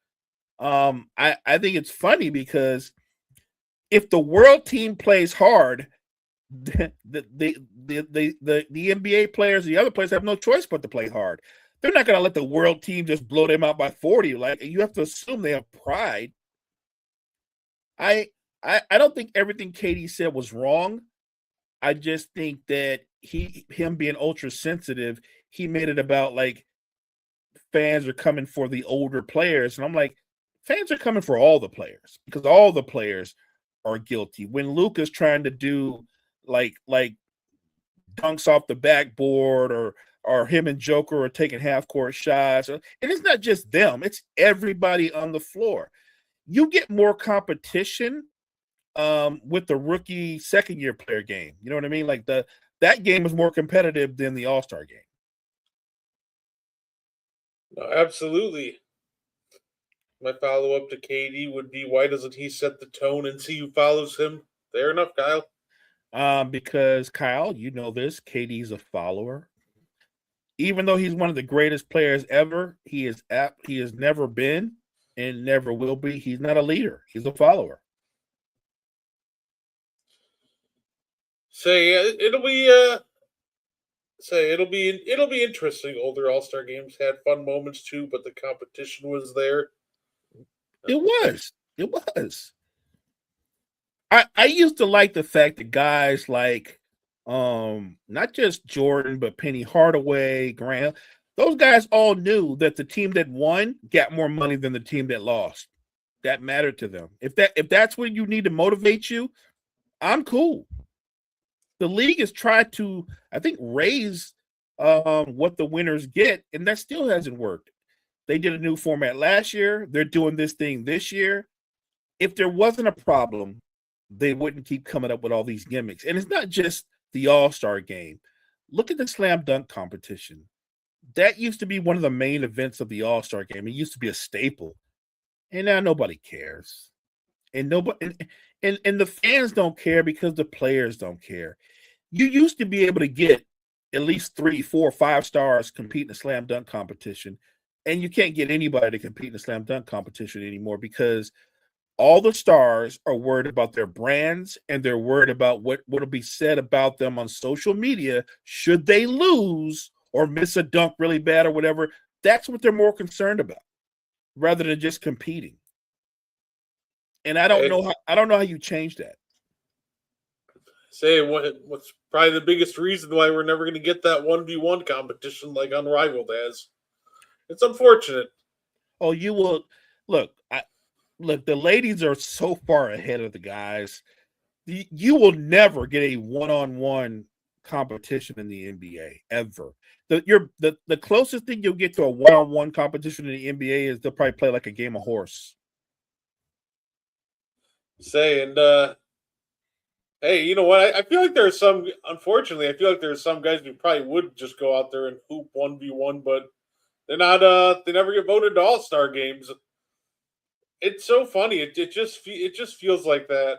I think it's funny because if the world team plays hard, the NBA players, the other players have no choice but to play hard. They're not going to let the world team just blow them out by 40. Like, you have to assume they have pride. I don't think everything KD said was wrong. I just think that him being ultra sensitive, he made it about like fans are coming for the older players. And I'm like, fans are coming for all the players because all the players are guilty. When Luka's trying to do like dunks off the backboard or him and Joker are taking half-court shots. And it's not just them. It's everybody on the floor. You get more competition with the rookie second-year player game. You know what I mean? Like that game is more competitive than the All-Star game. No, absolutely. My follow-up to KD would be, why doesn't he set the tone and see who follows him? Fair enough, Kyle. Because Kyle, you know this, KD's a follower. Even though he's one of the greatest players ever, he has never been and never will be. He's not a leader. He's a follower. It'll be interesting. Older All-Star games had fun moments too, but the competition was there. It was. I used to like the fact that guys like not just Jordan, but Penny Hardaway, Graham, those guys all knew that the team that won got more money than the team that lost. That mattered to them. If that's what you need to motivate you, I'm cool. The league has tried to, I think, raise what the winners get, and that still hasn't worked. They did a new format last year. They're doing this thing this year. If there wasn't a problem, they wouldn't keep coming up with all these gimmicks. And it's not just the All-Star game. Look at the slam dunk competition. That used to be one of the main events of the All-Star game. It used to be a staple. And now nobody cares. And nobody and the fans don't care because the players don't care. You used to be able to get at least 3, 4, 5 stars compete in a slam dunk competition. And you can't get anybody to compete in a slam dunk competition anymore because all the stars are worried about their brands and they're worried about what will be said about them on social media should they lose or miss a dunk really bad or whatever. That's what they're more concerned about rather than just competing. And I don't know how you change that. Say what's probably the biggest reason why we're never going to get that 1v1 competition like Unrivaled has. It's unfortunate. Oh, you will look. Look, the ladies are so far ahead of the guys. You will never get a one-on-one competition in the NBA ever. The closest thing you'll get to a one-on-one competition in the NBA is they'll probably play like a game of horse. Hey, you know what? I feel like there's some. Unfortunately, I feel like there's some guys who probably would just go out there and hoop 1v1, but they're not. They never get voted to All-Star games. It's so funny. It just feels like that.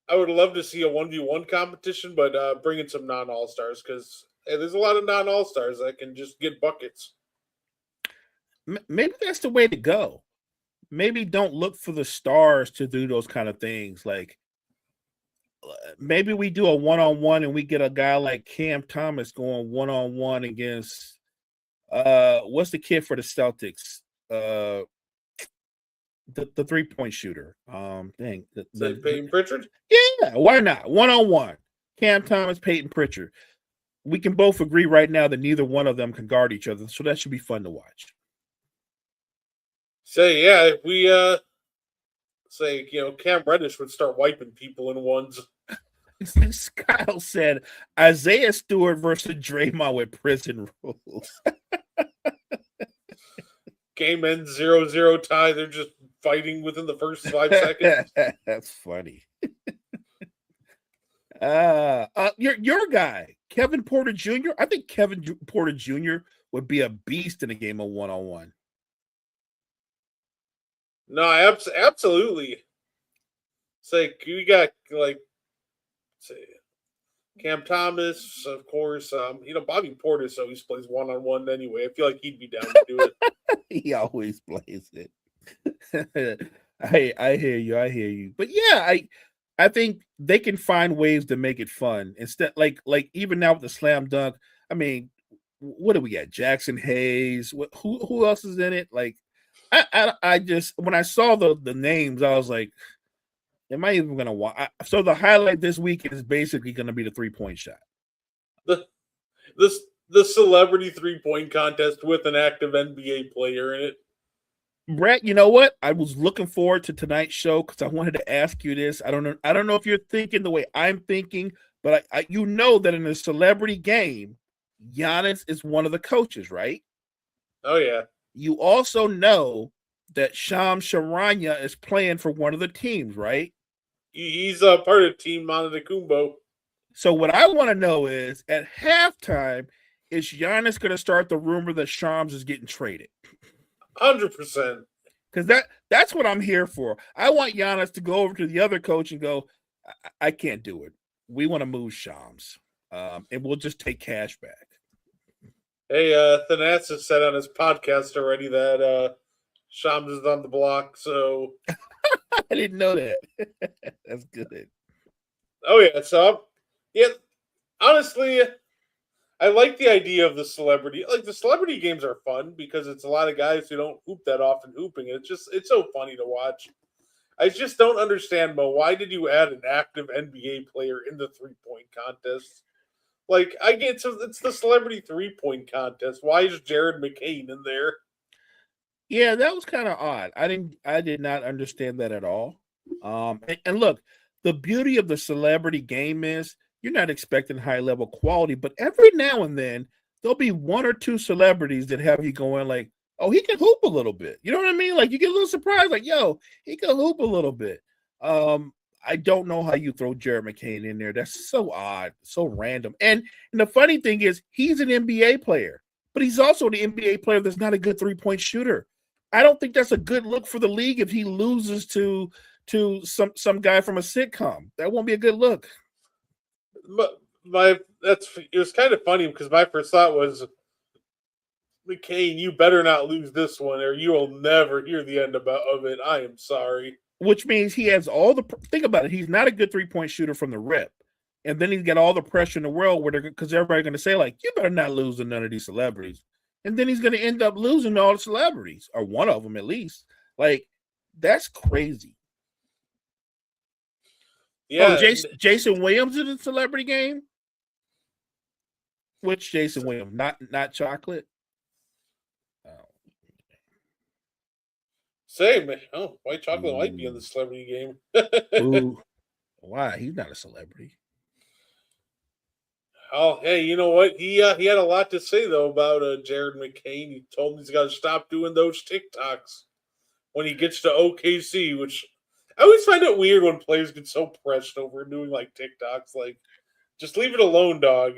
I would love to see a 1v1 competition, but bring in some non-All-Stars because there's a lot of non-All-Stars that can just get buckets. Maybe that's the way to go. Maybe don't look for the stars to do those kind of things. Like maybe we do a one-on-one and we get a guy like Cam Thomas going one-on-one against what's the kid for the Celtics? The 3-point shooter. Peyton Pritchard? Yeah, why not? One-on-one. Cam Thomas, Peyton Pritchard. We can both agree right now that neither one of them can guard each other, so that should be fun to watch. If we Cam Reddish would start wiping people in ones. Kyle said Isaiah Stewart versus Draymond with prison rules. Game ends 0-0 tie. They're just fighting within the first 5 seconds. That's funny. Your guy, Kevin Porter Jr. I think Kevin Porter Jr. would be a beast in a game of one-on-one. No, absolutely. We got Cam Thomas, of course. Bobby Portis always plays one-on-one anyway. I feel like he'd be down to do it. He always plays it. I hear you. But yeah, I think they can find ways to make it fun. Instead, like even now with the slam dunk, I mean, what do we got? Jackson Hayes. Who else is in it? Like, I just when I saw the names, I was like, am I even gonna watch? So the highlight this week is basically going to be the 3-point shot. The celebrity 3-point contest with an active NBA player in it. Brett, you know what? I was looking forward to tonight's show because I wanted to ask you this. I don't know if you're thinking the way I'm thinking, but I you know that in a celebrity game, Giannis is one of the coaches, right? Oh yeah. You also know that Shams Charania is playing for one of the teams, right? He's a part of Team Antetokounmpo. So what I want to know is, at halftime, is Giannis going to start the rumor that Shams is getting traded? 100%. Because that's what I'm here for. I want Giannis to go over to the other coach and go, I can't do it. We want to move Shams, and we'll just take cash back. Hey, Thanasis said on his podcast already that Shams is on the block, so I didn't know that. That's good. Oh yeah, so honestly, I like the idea of the celebrity. Like the celebrity games are fun because it's a lot of guys who don't hoop that often hooping. It's so funny to watch. I just don't understand, Mo. Why did you add an active NBA player in the 3-point contest? Like, I get it's the celebrity 3-point contest. Why is Jared McCain in there? Yeah, that was kind of odd. I did not understand that at all. And look, the beauty of the celebrity game is you're not expecting high level quality, but every now and then there'll be one or two celebrities that have you going like, oh, he can hoop a little bit. You know what I mean? Like you get a little surprised, like, yo, he can hoop a little bit. I don't know how you throw Jared McCain in there. That's so odd, so random. And the funny thing is, he's an NBA player, but he's also an NBA player that's not a good 3-point shooter. I don't think that's a good look for the league if he loses to some guy from a sitcom. That won't be a good look. It was kind of funny because my first thought was, McCain, you better not lose this one, or you will never hear the end of it. I am sorry. Which means he has all the think about it. He's not a good 3-point shooter from the rip, and then he's got all the pressure in the world where because everybody's going to say like, you better not lose to none of these celebrities. And then he's going to end up losing all the celebrities, or one of them at least. Like, that's crazy. Yeah. Oh, Jason Williams in the celebrity game? Which Jason Williams? Not chocolate? Oh. Same. Oh, White Chocolate might be in the celebrity game. Ooh. Why? He's not a celebrity. Oh, hey, you know what? He had a lot to say though about Jared McCain. He told him he's got to stop doing those TikToks when he gets to OKC. Which I always find it weird when players get so pressed over doing like TikToks. Like, just leave it alone, dog.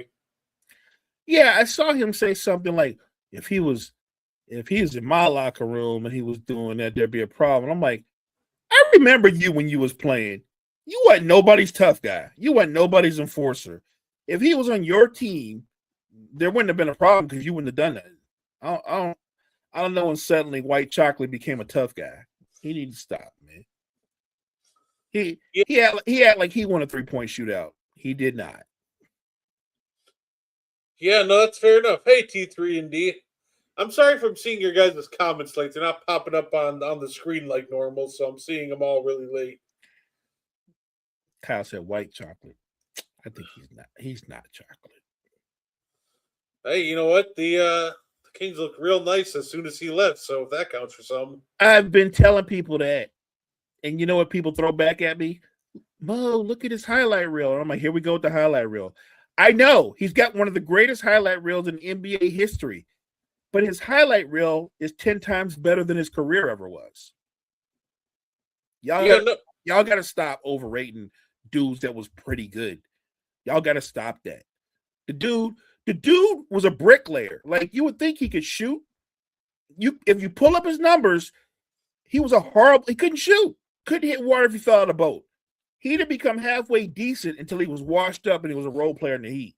Yeah, I saw him say something like, "If he was in my locker room and he was doing that, there'd be a problem." I'm like, I remember you when you was playing. You wasn't nobody's tough guy. You wasn't nobody's enforcer. If he was on your team, there wouldn't have been a problem because you wouldn't have done that. I don't know when suddenly White Chocolate became a tough guy. He needed to stop, man. He had like he won a 3-point shootout. He did not. Yeah, no, that's fair enough. Hey, T3 and D. I'm sorry if I'm seeing your guys' comments late. They're not popping up on the screen like normal, so I'm seeing them all really late. Kyle said white chocolate. I think he's not chocolate. Hey, you know what? The Kings look real nice as soon as he left, so if that counts for something. I've been telling people that. And you know what people throw back at me? Mo, look at his highlight reel. And I'm like, here we go with the highlight reel. I know he's got one of the greatest highlight reels in NBA history, but his highlight reel is 10 times better than his career ever was. Y'all got to stop overrating dudes that was pretty good. Y'all got to stop that. The dude was a bricklayer. Like, you would think he could shoot. If you pull up his numbers, he couldn't shoot. Couldn't hit water if he fell out of a boat. He didn't become halfway decent until he was washed up and he was a role player in the Heat.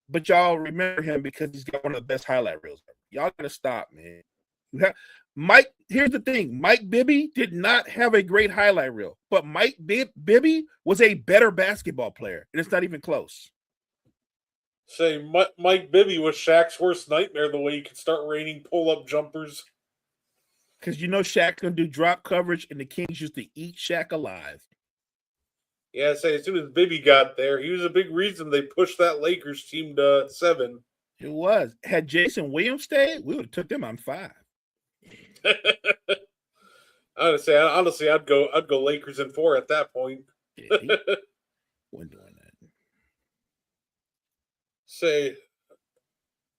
But y'all remember him because he's got one of the best highlight reels ever. Y'all got to stop, man. Here's the thing. Mike Bibby did not have a great highlight reel, but Mike Bibby was a better basketball player, and it's not even close. Say, Mike Bibby was Shaq's worst nightmare the way he could start raining pull-up jumpers. Because you know Shaq's going to do drop coverage, and the Kings used to eat Shaq alive. Yeah, say, as soon as Bibby got there, he was a big reason they pushed that Lakers team to 7. It was. Had Jason Williams stayed, we would have took them on 5. Honestly, I'd go Lakers in 4 at that point. Yeah, he wasn't doing that. Say,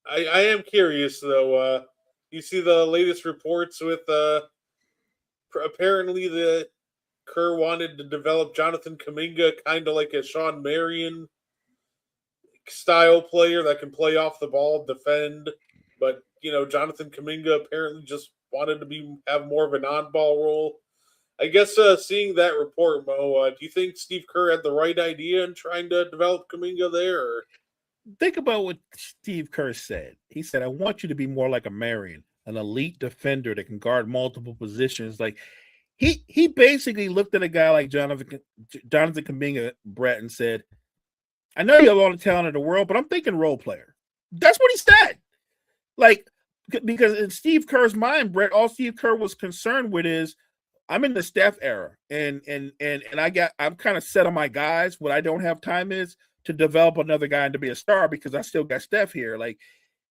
I am curious though. You see the latest reports with apparently the Kerr wanted to develop Jonathan Kuminga kind of like a Sean Marion style player that can play off the ball, defend, but Jonathan Kuminga apparently just wanted to have more of an on-ball role. I guess seeing that report, Mo, do you think Steve Kerr had the right idea in trying to develop Kuminga there? Or? Think about what Steve Kerr said. He said, I want you to be more like a Marion, an elite defender that can guard multiple positions. Like he basically looked at a guy like Jonathan Kuminga, Brett, and said, I know you have all the talent in the world, but I'm thinking role player. That's what he said. Like, because in Steve Kerr's mind, Brett, all Steve Kerr was concerned with is, I'm in the Steph era, and I'm kind of set on my guys. What I don't have time is, to develop another guy and to be a star because I still got Steph here. Like,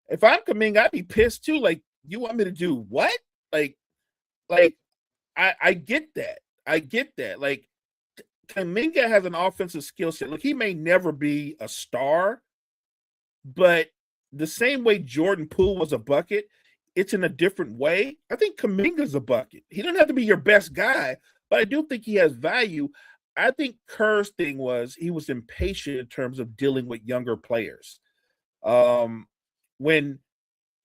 if I'm Kuminga, I'd be pissed too. Like, you want me to do what? Like I get that. I get that. Like, Kuminga has an offensive skill set. Look, he may never be a star, but the same way Jordan Poole was a bucket, it's in a different way. I think Kuminga's a bucket. He doesn't have to be your best guy, but I do think he has value. I think Kerr's thing was he was impatient in terms of dealing with younger players. When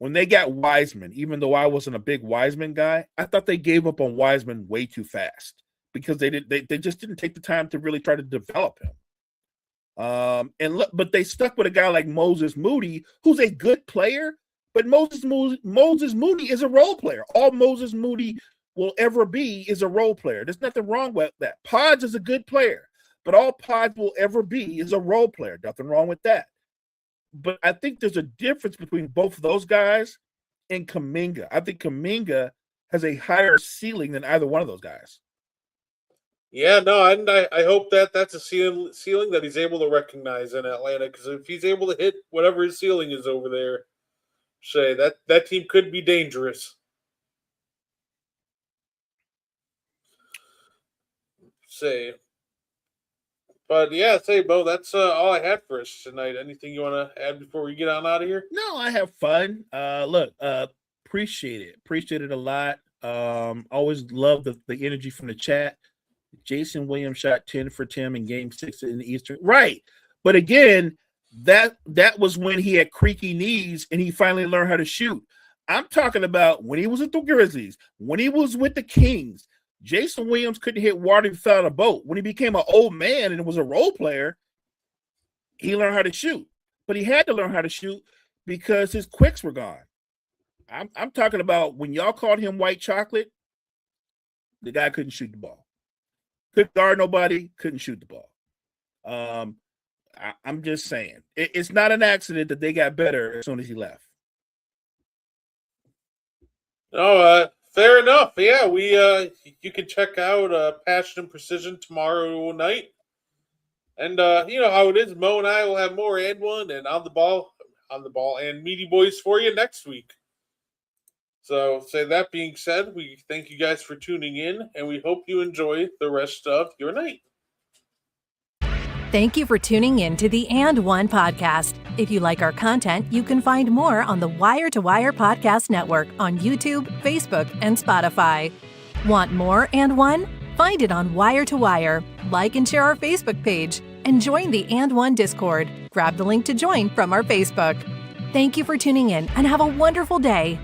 they got Wiseman, even though I wasn't a big Wiseman guy, I thought they gave up on Wiseman way too fast because they just didn't take the time to really try to develop him. But they stuck with a guy like Moses Moody, who's a good player, but Moses Moody is a role player. All Moses Moody will ever be is a role player. There's nothing wrong with that. Podge is a good player, but all Podge will ever be is a role player. Nothing wrong with that. But I think there's a difference between both of those guys and Kuminga. I think Kuminga has a higher ceiling than either one of those guys. Yeah, no, and I hope that's a ceiling that he's able to recognize in Atlanta, because if he's able to hit whatever his ceiling is over there, say that team could be dangerous. But yeah, Bo, that's all I had for us tonight. Anything you want to add before we get on out of here? No, I have fun. Appreciate it a lot. Always love the energy from the chat. Jason Williams shot 10 for 10 in Game 6 in the Eastern. Right. But again, that was when he had creaky knees and he finally learned how to shoot. I'm talking about when he was at the Grizzlies, when he was with the Kings. Jason Williams couldn't hit water without a boat. When he became an old man and was a role player, he learned how to shoot. But he had to learn how to shoot because his quicks were gone. I'm talking about when y'all called him white chocolate, the guy couldn't shoot the ball. Couldn't guard nobody, couldn't shoot the ball. I'm just saying. It's not an accident that they got better as soon as he left. No, fair enough. Yeah, you can check out Passion and Precision tomorrow night. And you know how it is. Mo and I will have more and one and on the ball and meaty boys for you next week. So, that being said, we thank you guys for tuning in, and we hope you enjoy the rest of your night. Thank you for tuning in to the And One podcast. If you like our content, you can find more on the Wire to Wire Podcast Network on YouTube, Facebook, and Spotify. Want more And One? Find it on Wire to Wire. Like and share our Facebook page, and join the And One Discord. Grab the link to join from our Facebook. Thank you for tuning in, and have a wonderful day.